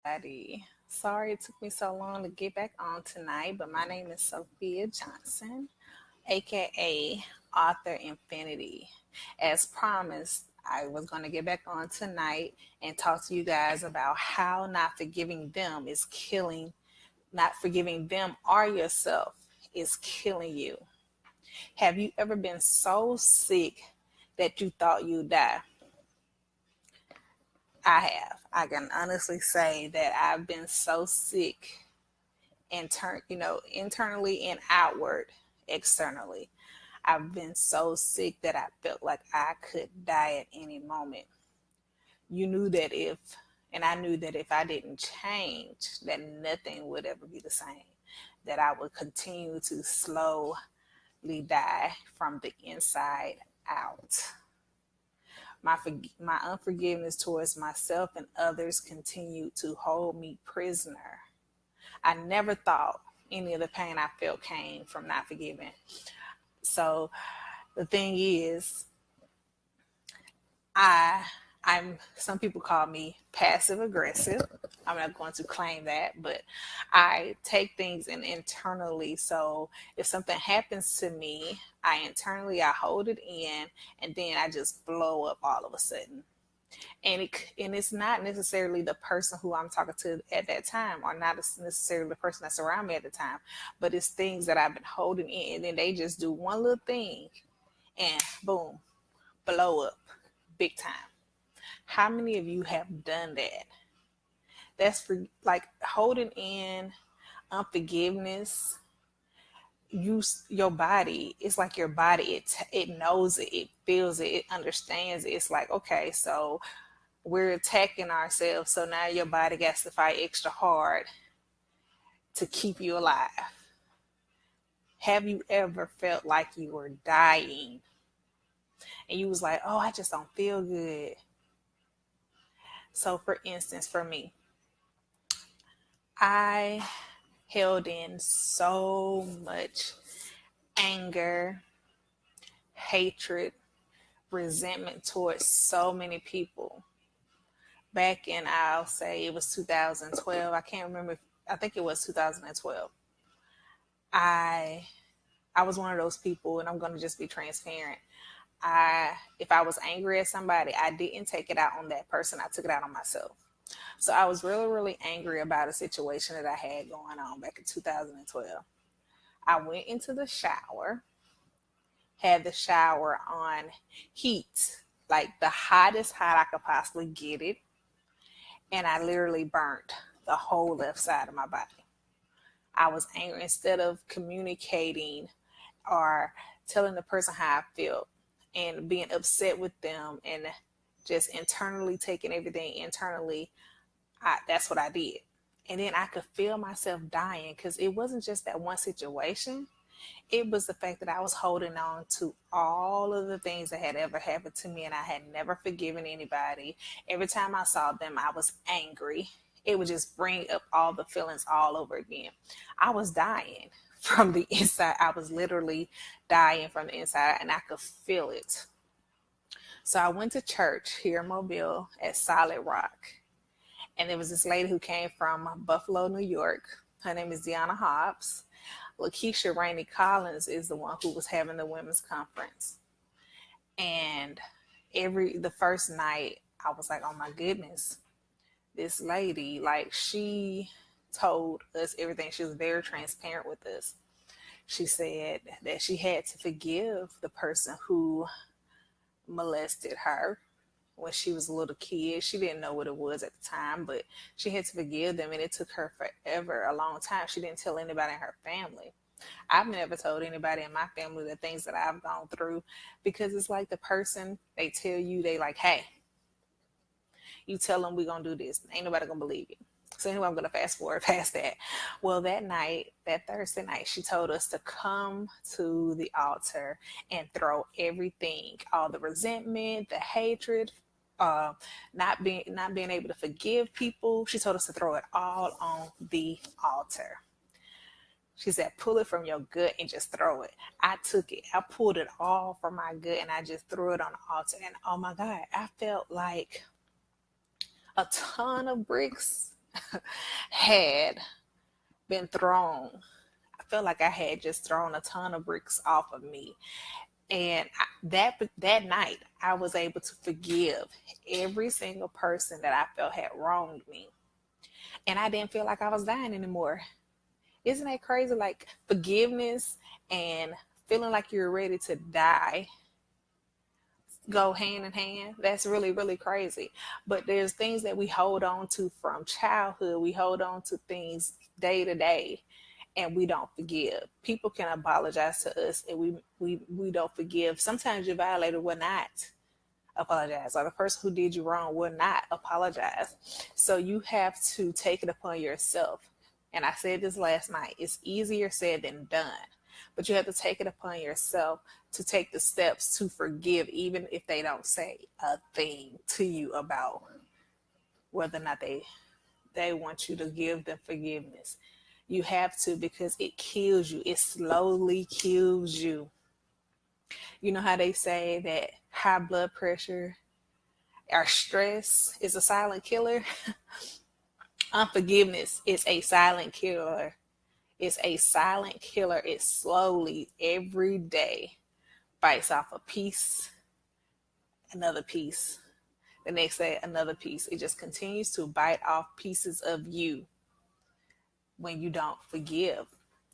Everybody. Sorry it took me so long to get back on tonight, but my name is Sophia Johnson, aka Author Infinity. As promised, I was going to get back on tonight and talk to you guys about how not forgiving them is killing, not forgiving them or yourself is killing you. Have you ever been so sick that you thought you'd die? I have. I can honestly say that I've been so sick internally and outward, externally. I've been so sick that I felt like I could die at any moment. You knew that if, and I knew that if I didn't change, that nothing would ever be the same. That I would continue to slowly die from the inside out. My unforgiveness towards myself and others continued to hold me prisoner. I never thought any of the pain I felt came from not forgiving. So the thing is, I I'm some people call me passive aggressive. I'm not going to claim that, but I take things in internally. So if something happens to me, I hold it in, and then I just blow up all of a sudden. And it's not necessarily the person who I'm talking to at that time, or not necessarily the person that's around me at the time, but it's things that I've been holding in, and then they just do one little thing, and boom, blow up, big time. How many of you have done that? That's for like holding in unforgiveness. Your body, it's like your body, it knows it, it feels it, it understands it. It's like, okay, so we're attacking ourselves, so now your body has to fight extra hard to keep you alive. Have you ever felt like you were dying and you was like, oh, I just don't feel good? So for instance, for me, I held in so much anger, hatred, resentment towards so many people. Back in, I'll say it was 2012. I can't remember. I think it was 2012. I I was one of those people, and I'm going to just be transparent. If I was angry at somebody, I didn't take it out on that person. I took it out on myself. So I was really, really angry about a situation that I had going on back in 2012. I went into the shower, had the shower on heat, like the hottest hot I could possibly get it, and I literally burnt the whole left side of my body. I was angry. Instead of communicating or telling the person how I felt and being upset with them and just internally taking everything internally, that's what I did. And then I could feel myself dying because it wasn't just that one situation. It was the fact that I was holding on to all of the things that had ever happened to me, and I had never forgiven anybody. Every time I saw them, I was angry. It would just bring up all the feelings all over again. I was dying from the inside. I was literally dying from the inside, and I could feel it. So I went to church here in Mobile at Solid Rock, and there was this lady who came from Buffalo, New York. Her name is Deanna Hobbs. Lakeisha Rainey Collins is the one who was having the women's conference. And the first night, I was like, oh my goodness, this lady, like, she told us everything. She was very transparent with us. She said that she had to forgive the person who molested her when she was a little kid. She didn't know what it was at the time, but she had to forgive them, and it took her forever, a long time. She didn't tell anybody in her family. I've never told anybody in my family the things that I've gone through, because it's like the person, they tell you, they like, hey, you tell them we're gonna do this, ain't nobody gonna believe you. So anyway, I'm gonna fast forward past that. Well, that night, that Thursday night, she told us to come to the altar and throw everything, all the resentment, the hatred, uh, not being able to forgive people. She told us to throw it all on the altar. She said, pull it from your gut and just throw it. I took it. I pulled it all from my gut and I just threw it on the altar. And oh my God, I felt like a ton of bricks had been thrown. I felt like I had just thrown a ton of bricks off of me. And that night, I was able to forgive every single person that I felt had wronged me. And I didn't feel like I was dying anymore. Isn't that crazy? Like forgiveness and feeling like you're ready to die go hand in hand. That's really, really crazy. But there's things that we hold on to from childhood. We hold on to things day to day and we don't forgive. People can apologize to us and we don't forgive. Sometimes your violator will not apologize, or the person who did you wrong will not apologize. So you have to take it upon yourself. And I said this last night, it's easier said than done. But you have to take it upon yourself to take the steps to forgive, even if they don't say a thing to you about whether or not they want you to give them forgiveness. You have to, because it kills you. It slowly kills you. You know how they say that high blood pressure or stress is a silent killer? Unforgiveness is a silent killer. It's a silent killer. It slowly, every day, bites off a piece, another piece. The next day, another piece. It just continues to bite off pieces of you when you don't forgive.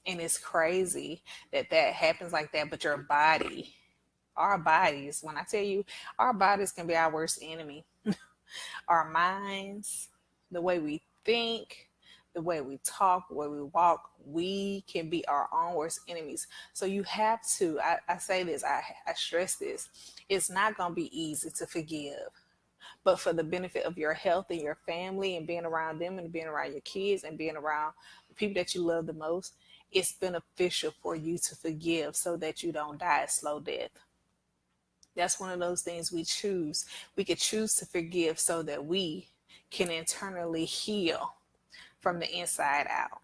And it's crazy that that happens like that, but your body, our bodies, when I tell you, our bodies can be our worst enemy. Our minds, the way we think, the way we talk, the way we walk, we can be our own worst enemies. So you have to, I say this, I stress this, it's not going to be easy to forgive. But for the benefit of your health and your family and being around them and being around your kids and being around the people that you love the most, it's beneficial for you to forgive so that you don't die a slow death. That's one of those things we choose. We could choose to forgive so that we can internally heal from the inside out.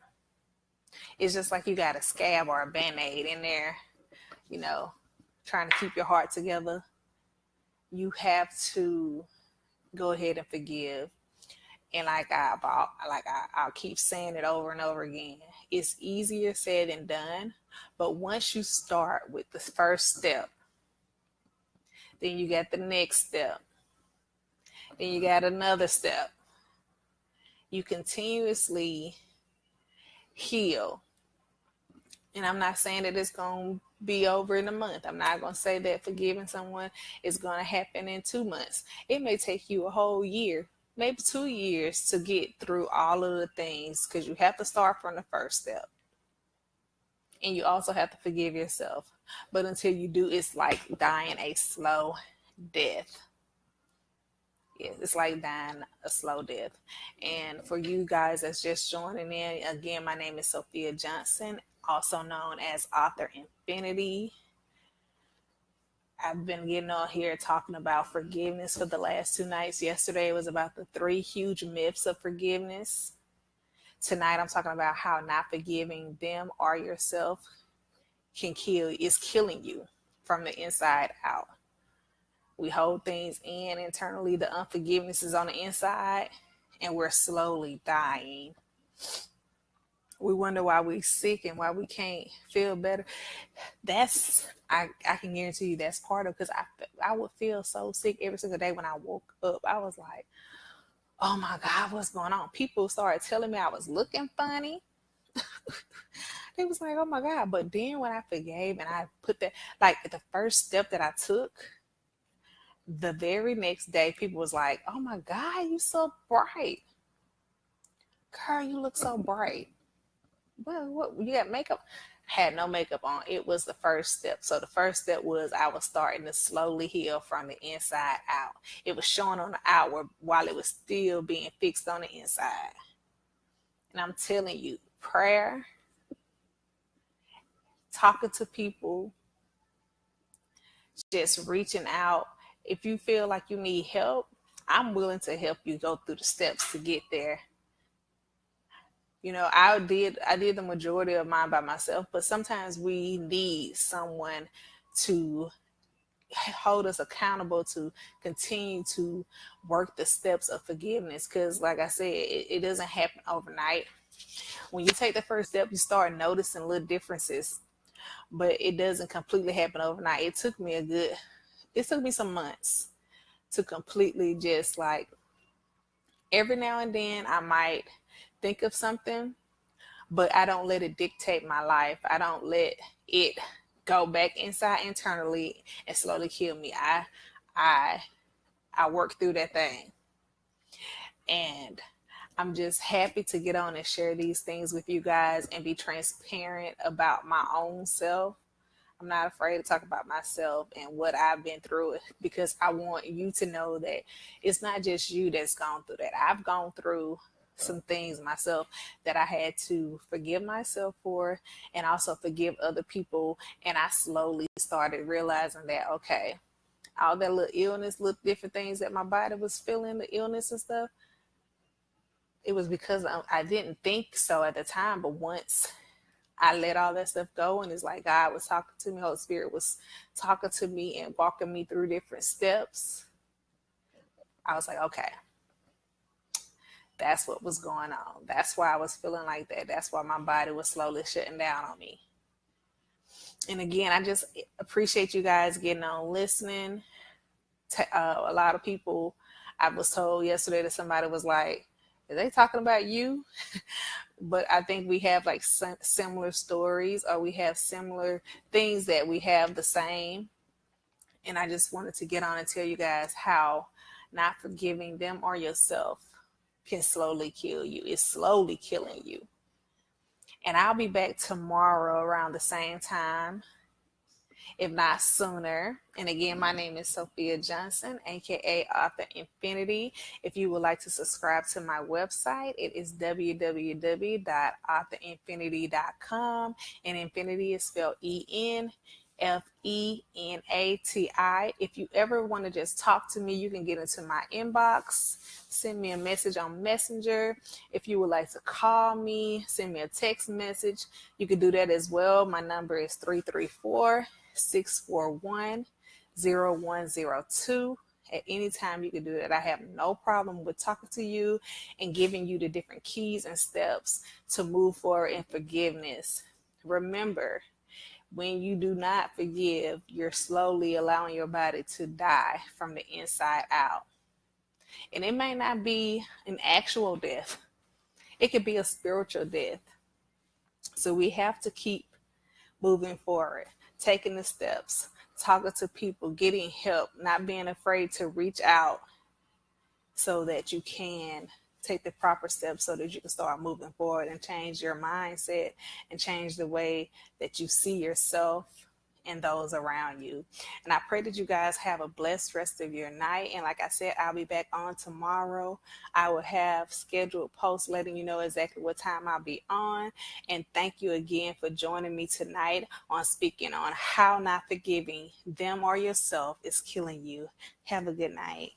It's just like you got a scab or a band-aid in there, you know, trying to keep your heart together. You have to go ahead and forgive. And I'll keep saying it over and over again. It's easier said than done. But once you start with the first step, then you got the next step. Then you got another step. You continuously heal. And I'm not saying that it's going to be over in a month. I'm not going to say that forgiving someone is going to happen in 2 months. It may take you a whole year, maybe 2 years to get through all of the things, because you have to start from the first step. And you also have to forgive yourself. But until you do, it's like dying a slow death. Yeah, it's like dying a slow death. And for you guys that's just joining in, again, my name is Sophia Johnson, also known as Author Infinity. I've been getting on here talking about forgiveness for the last 2 nights. Yesterday was about the 3 huge myths of forgiveness. Tonight I'm talking about how not forgiving them or yourself is killing you from the inside out. We hold things in internally. The unforgiveness is on the inside, and we're slowly dying. We wonder why we're sick and why we can't feel better. I can guarantee you that's part of, because I would feel so sick every single day when I woke up. I was like, oh my God, what's going on? People started telling me I was looking funny. They was like, oh my God. But then when I forgave and I put that, like the first step that I took, the very next day, people was like, oh my God, you so bright. Girl, you look so bright. Well, what, you got makeup? Had no makeup on. It was the first step. So the first step was I was starting to slowly heal from the inside out. It was showing on the outward while it was still being fixed on the inside. And I'm telling you, prayer, talking to people, just reaching out. If you feel like you need help, I'm willing to help you go through the steps to get there. You know, I did the majority of mine by myself, but sometimes we need someone to hold us accountable to continue to work the steps of forgiveness. Because, like I said, it doesn't happen overnight. When you take the first step, you start noticing little differences, but it doesn't completely happen overnight. It took me some months to completely just like, every now and then I might think of something, but I don't let it dictate my life. I don't let it go back inside internally and slowly kill me. I I work through that thing. And I'm just happy to get on and share these things with you guys and be transparent about my own self. I'm not afraid to talk about myself and what I've been through, because I want you to know that it's not just you that's gone through that. I've gone through some things myself that I had to forgive myself for, and also forgive other people. And I slowly started realizing that, okay, all that little illness, little different things that my body was feeling, the illness and stuff, it was because I didn't think so at the time. But once I let all that stuff go, and it's like God was talking to me, Holy Spirit was talking to me and walking me through different steps, I was like, okay, that's what was going on. That's why I was feeling like that. That's why my body was slowly shutting down on me. And again, I just appreciate you guys getting on, listening. A lot of people, I was told yesterday that somebody was like, are they talking about you? But I think we have like similar stories, or we have similar things that we have the same. And I just wanted to get on and tell you guys how not forgiving them or yourself can slowly kill you. It's slowly killing you. And I'll be back tomorrow around the same time, if not sooner. And again, my name is Sophia Johnson, aka Author Infinity. If you would like to subscribe to my website, it is www.authorinfinity.com, and Infinity is spelled ENFENATI. If you ever want to just talk to me, you can get into my inbox, send me a message on Messenger. If you would like to call me, send me a text message, you can do that as well. My number is 334-641-0102. At any time, you can do that. I have no problem with talking to you and giving you the different keys and steps to move forward in forgiveness. Remember, when you do not forgive, you're slowly allowing your body to die from the inside out. And it may not be an actual death. It could be a spiritual death. So we have to keep moving forward, taking the steps, talking to people, getting help, not being afraid to reach out, so that you can take the proper steps so that you can start moving forward and change your mindset and change the way that you see yourself and those around you. And I pray that you guys have a blessed rest of your night. And like I said, I'll be back on tomorrow. I will have scheduled posts letting you know exactly what time I'll be on. And thank you again for joining me tonight on speaking on how not forgiving them or yourself is killing you. Have a good night.